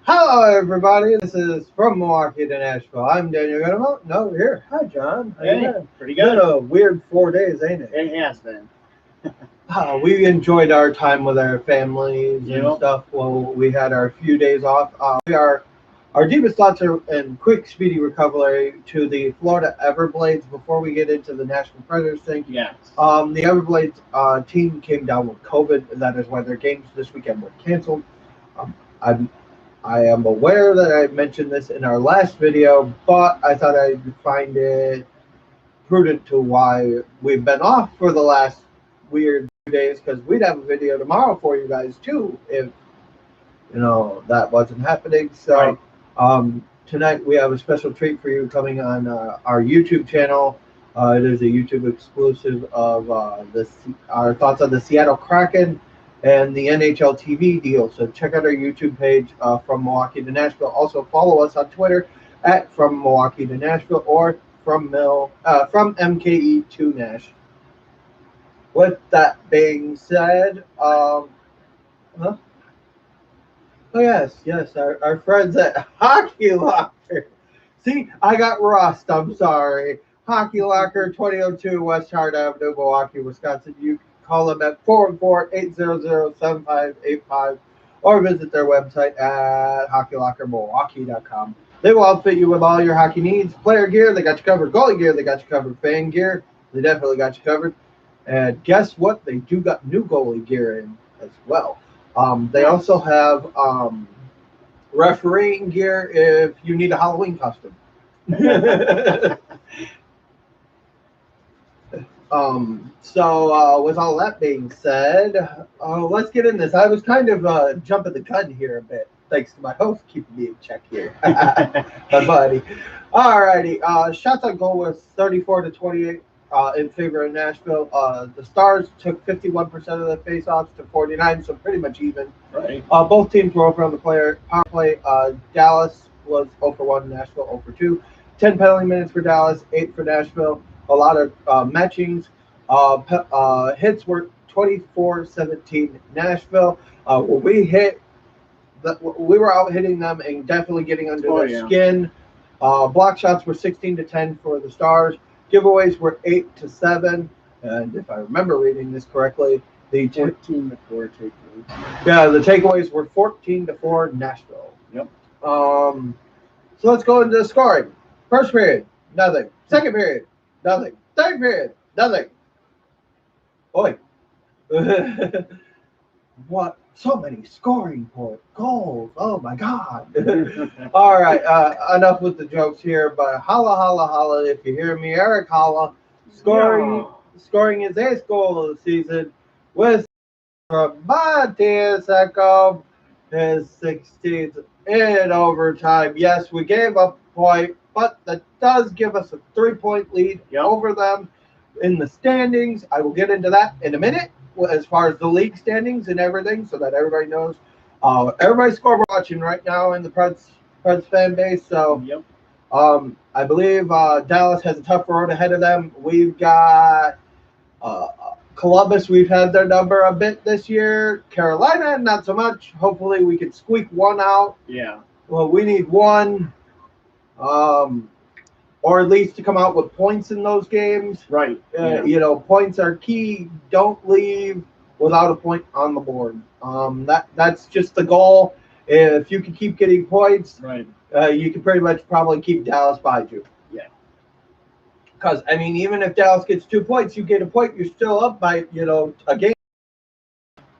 Hello, everybody. This is from Milwaukee to Nashville. I'm Daniel Gunamo. And over here. Hi, John. How you doing? Pretty It's been good. a weird 4 days, ain't it? It has been. We enjoyed our time with our families and Yep. stuff. Well, we had our few days off. Our deepest thoughts are in quick, speedy recovery to the Florida Everblades. Before we get into the National Predators thing, Yes. the Everblades team came down with COVID. That is why their games this weekend were canceled. Um, I'm I am aware that I mentioned this in our last video, but I thought I'd find it prudent to why we've been off for the last weird 2 days, because we'd have a video tomorrow for you guys too if that wasn't happening. So Right. tonight we have a special treat for you coming on our YouTube channel. It is a YouTube exclusive of our thoughts on the Seattle Kraken and the NHL TV deal. So check out our YouTube page, From Milwaukee to Nashville. Also follow us on Twitter at From Milwaukee to Nashville or from MKE to Nash. With that being said, huh? Oh yes, our friends at Hockey Locker. See, I got rust. I'm sorry. Hockey Locker, 2002 West Hart Avenue, Milwaukee, Wisconsin. You can call them at 414-800-7585 or visit their website at hockeylockermilwaukee.com. They will outfit you with all your hockey needs. Player gear, they got you covered. Goalie gear, they got you covered. Fan gear, they definitely got you covered. And guess what? They do got new goalie gear in as well. They also have refereeing gear if you need a Halloween costume. So with all that being said, let's get in this. I was kind of jumping the gun here a bit, thanks to my host keeping me in check here, my buddy. Alrighty, shots on goal was 34-28 in favor of Nashville. The Stars took 51% of the faceoffs to 49, so pretty much even. Right. Both teams were over on the power play. Dallas was 0 for 1, Nashville 0 for 2. 10 penalty minutes for Dallas, 8 for Nashville. A lot of matchings. Hits were 24-17 Nashville. When we hit, we were out hitting them and definitely getting under their skin. Block shots were 16-10 for the Stars. Giveaways were 8-7, and if I remember reading this correctly, the 14-4 takeaways. Yeah, the takeaways were 14-4 Nashville. Yep. So let's go into the scoring. First period, nothing. Second period, nothing. Third period, nothing. Oi. What? So many scoring goals. Oh my God. All right. Enough with the jokes here, but holla, holla, holla. If you hear me, Eric Holla, scoring his 8th goal of the season with Matthias Ekholm, his 16th in overtime. Yes, we gave up a point, but that does give us a 3-point lead over them in the standings. I will get into that in a minute as far as the league standings and everything, so that everybody knows. Everybody's score watching right now in the Preds fan base. So, I believe Dallas has a tough road ahead of them. We've got Columbus. We've had their number a bit this year. Carolina, not so much. Hopefully, we could squeak one out. Yeah. Well, we need one. Or at least to come out with points in those games. Right. Points are key. Don't leave without a point on the board. That's just the goal. If you can keep getting points, right, you can pretty much probably keep Dallas behind you. Yeah. Because, I mean, even if Dallas gets 2 points, you get a point, you're still up by, a game.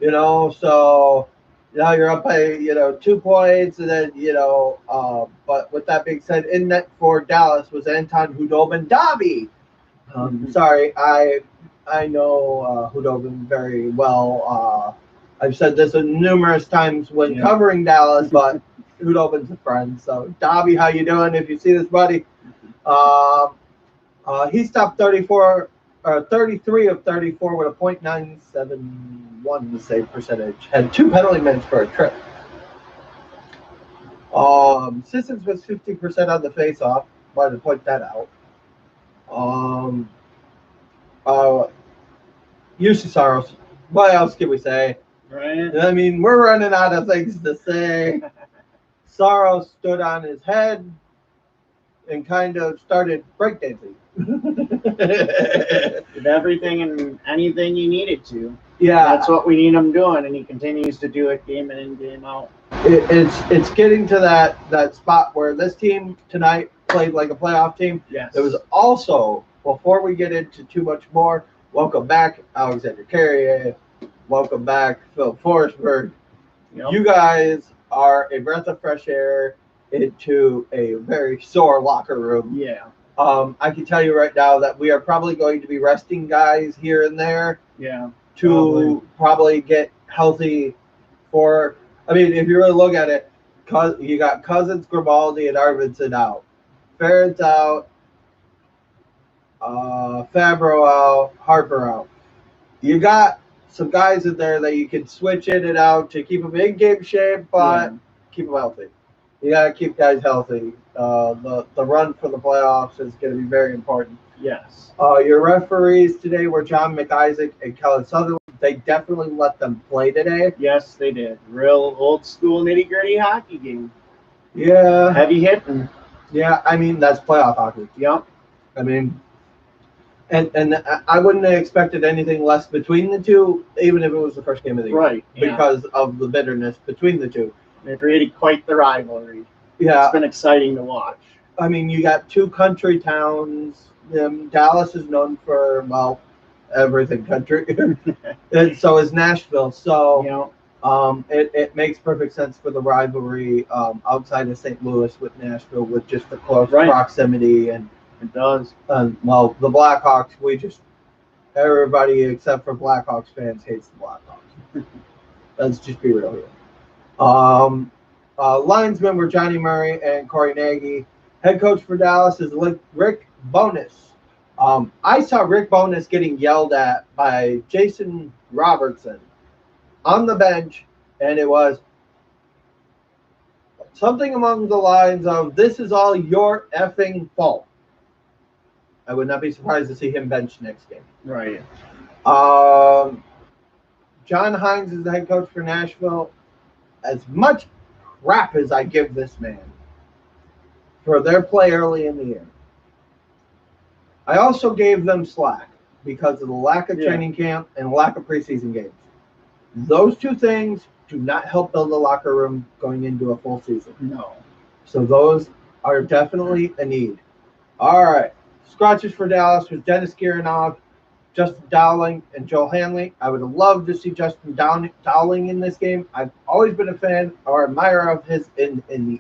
So now you're up by, 2 points, and then, but with that being said, in net for Dallas was Anton Hudobin-Dabi. Sorry, I know Hudobin very well. I've said this numerous times when covering Dallas, but Hudobin's a friend. So, Dabi, how you doing? If you see this, buddy. He stopped 33 of 34 with a .971 save percentage. Had 2 penalty minutes for a trip. Sissons was 50% on the face-off. Wanted to point that out. UC Saros. What else can we say? Right. I mean, we're running out of things to say. Sorrow stood on his head and kind of started breakdancing. Did everything and anything he needed to. Yeah, That's what we need him doing, and he continues to do it game in and game out. it's getting to that spot where this team tonight played like a playoff team. Yes. It was also, before we get into too much more, welcome back Alexander Carrier, welcome back Phil Forsberg. Yep. You guys are a breath of fresh air into a very sore locker room. Yeah. I can tell you right now that we are probably going to be resting guys here and there. Yeah. To probably get healthy for. I mean, if you really look at it, you got Cousins, Grimaldi, and Arvidsson out. Ferrett's out. Fabro out. Harper out. You got some guys in there that you can switch in and out to keep them in game shape, but keep them healthy. You got to keep guys healthy. The run for the playoffs is going to be very important. Yes. Your referees today were John McIsaac and Kelly Sutherland. They definitely let them play today. Yes, they did. Real old school nitty gritty hockey game. Yeah. Heavy hitting. Yeah, I mean, that's playoff hockey. Yep. I mean, and I wouldn't have expected anything less between the two, even if it was the first game of the year. Right. Yeah. Because of the bitterness between the two. They created quite the rivalry. Yeah. It's been exciting to watch. I mean, you got two country towns. Dallas is known for, well, everything country. And so is Nashville. So it makes perfect sense for the rivalry outside of St. Louis with Nashville, with just the close proximity. And it does. Well, the Blackhawks, everybody except for Blackhawks fans hates the Blackhawks. Let's just be real here. Linesmen were Johnny Murray and Corey Nagy. Head coach for Dallas is Rick Bowness. I saw Rick Bowness getting yelled at by Jason Robertson on the bench, and it was something along the lines of, "This is all your effing fault." I would not be surprised to see him benched next game. Right. John Hines is the head coach for Nashville. As much crap as I give this man for their play early in the year, I also gave them slack because of the lack of training camp and lack of preseason games. Those two things do not help build a locker room going into a full season. No. So those are definitely a need. All right. Scratches for Dallas was Dennis Kirinov, Justin Dowling, and Joe Hanley. I would have loved to see Justin Dowling in this game. I've always been a fan or admirer of his in the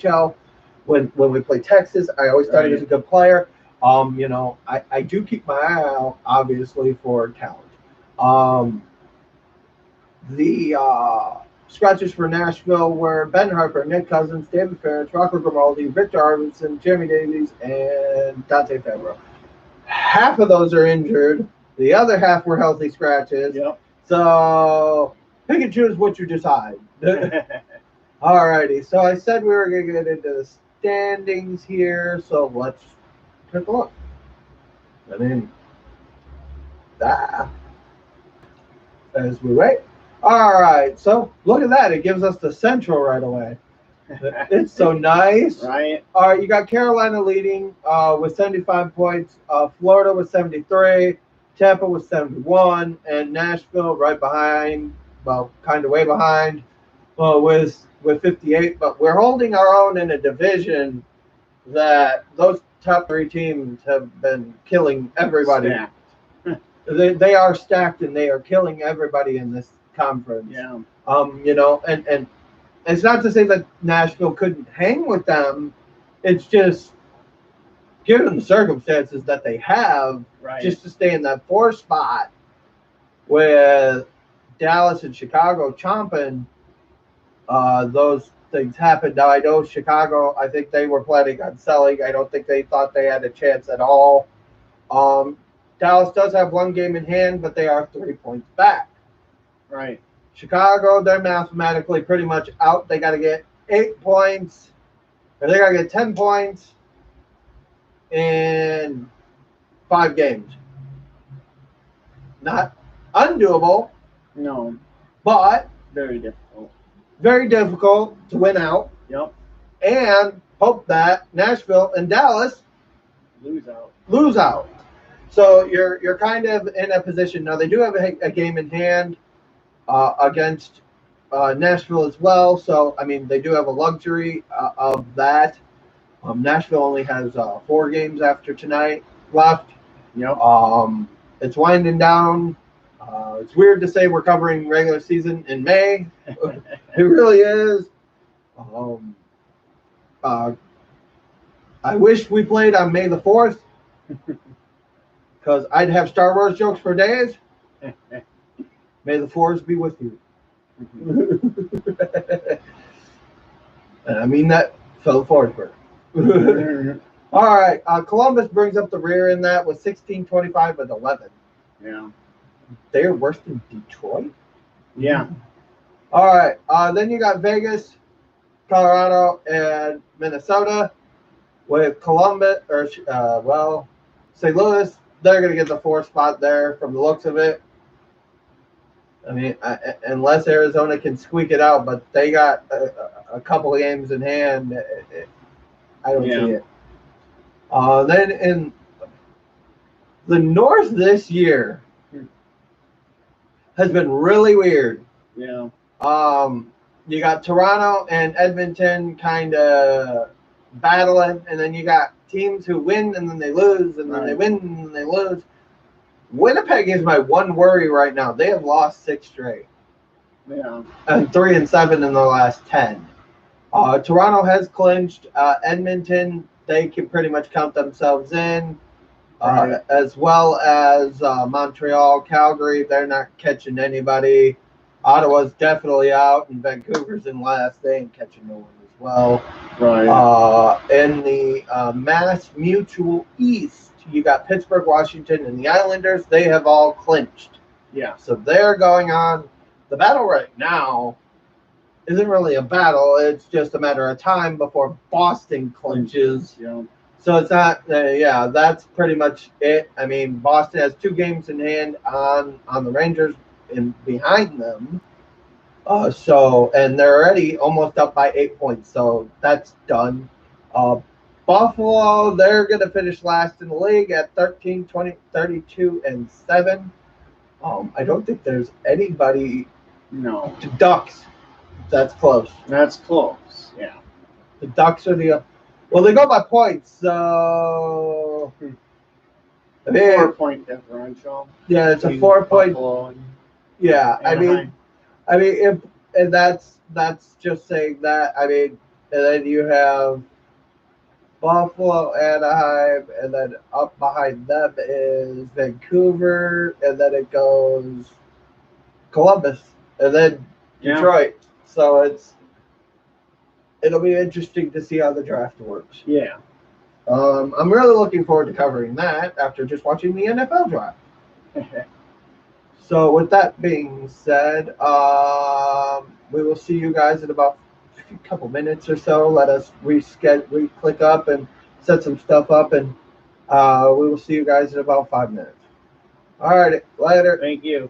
AHL. When we play Texas, I always thought he was a good player. I do keep my eye out, obviously, for talent. The scratches for Nashville were Ben Harper, Nick Cousins, David Ferentz, Rocco Grimaldi, Victor Arvidsson, Jeremy Davies, and Dante Fabro. Half of those are injured. The other half were healthy scratches. Yep. So pick and choose what you decide. All righty. So I said we were going to get into the standings here. So let's take a look. I mean, as we wait. All right. So look at that. It gives us the Central right away. It's so nice. Right. All right, you got Carolina leading with 75 points. Florida with 73. Tampa with 71. And Nashville right behind, well, kind of way behind with 58. But we're holding our own in a division that those top three teams have been killing everybody. Stacked. They are stacked, and they are killing everybody in this conference. Yeah. And it's not to say that Nashville couldn't hang with them. It's just, given the circumstances that they have, just to stay in that 4 spot with Dallas and Chicago chomping, those things happened. Now, I know Chicago, I think they were planning on selling. I don't think they thought they had a chance at all. Dallas does have 1 game in hand, but they are 3 points back. Right. Chicago, they're mathematically pretty much out. They got to get 8 points, or they got to get 10 points in 5 games. Not undoable. No. but Very difficult. very difficult to win out. Yep. And hope that Nashville and Dallas Lose out. So you're kind of in a position now. They do have a game in hand against Nashville as well. So I mean, they do have a luxury of that. Nashville only has 4 games after tonight left. Yep. It's winding down. It's weird to say we're covering regular season in May. It really is. I wish we played on May the 4th because I'd have Star Wars jokes for days. May the 4th be with you. And I mean that Phil Forsberg. All right. Columbus brings up the rear in that with 16, 25, and 11. Yeah. They're worse than Detroit? Yeah. All right. Then you got Vegas, Colorado, and Minnesota. With Columbus, or St. Louis, they're going to get the 4th spot there from the looks of it. I mean, unless Arizona can squeak it out, but they got a couple of games in hand. I don't see it. Then in the North this year has been really weird. Yeah. You got Toronto and Edmonton kind of battling, and then you got teams who win and then they lose, and then they win and then they lose. Winnipeg is my one worry right now. They have lost 6 straight. Yeah. And 3 and 7 in the last 10. Toronto has clinched. Edmonton, they can pretty much count themselves in. As well as Montreal, Calgary, they're not catching anybody. Ottawa's definitely out, and Vancouver's in last. They ain't catching no one as well. Right. In the Mass Mutual East, you got Pittsburgh, Washington, and the Islanders. They have all clinched. Yeah. So they're going on. The battle right now isn't really a battle. It's just a matter of time before Boston clinches. Yeah. So it's not, that's pretty much it. I mean, Boston has 2 games in hand on the Rangers and behind them. And they're already almost up by 8 points. So that's done. Buffalo, they're going to finish last in the league at 13, 20, 32, and 7. I don't think there's anybody. No. The Ducks. That's close. That's close. Yeah. The Ducks are the. Well, they go by points, so. I mean, 4-point differential. Yeah, it's a 4-point. Yeah, and that's just saying that. I mean, and then you have Buffalo, Anaheim, and then up behind them is Vancouver, and then it goes Columbus, and then Detroit. So it'll be interesting to see how the draft works. Yeah. I'm really looking forward to covering that after just watching the NFL draft. So with that being said, we will see you guys in about a couple minutes or so. Let us click up and set some stuff up, and we will see you guys in about 5 minutes. All right, later. Thank you.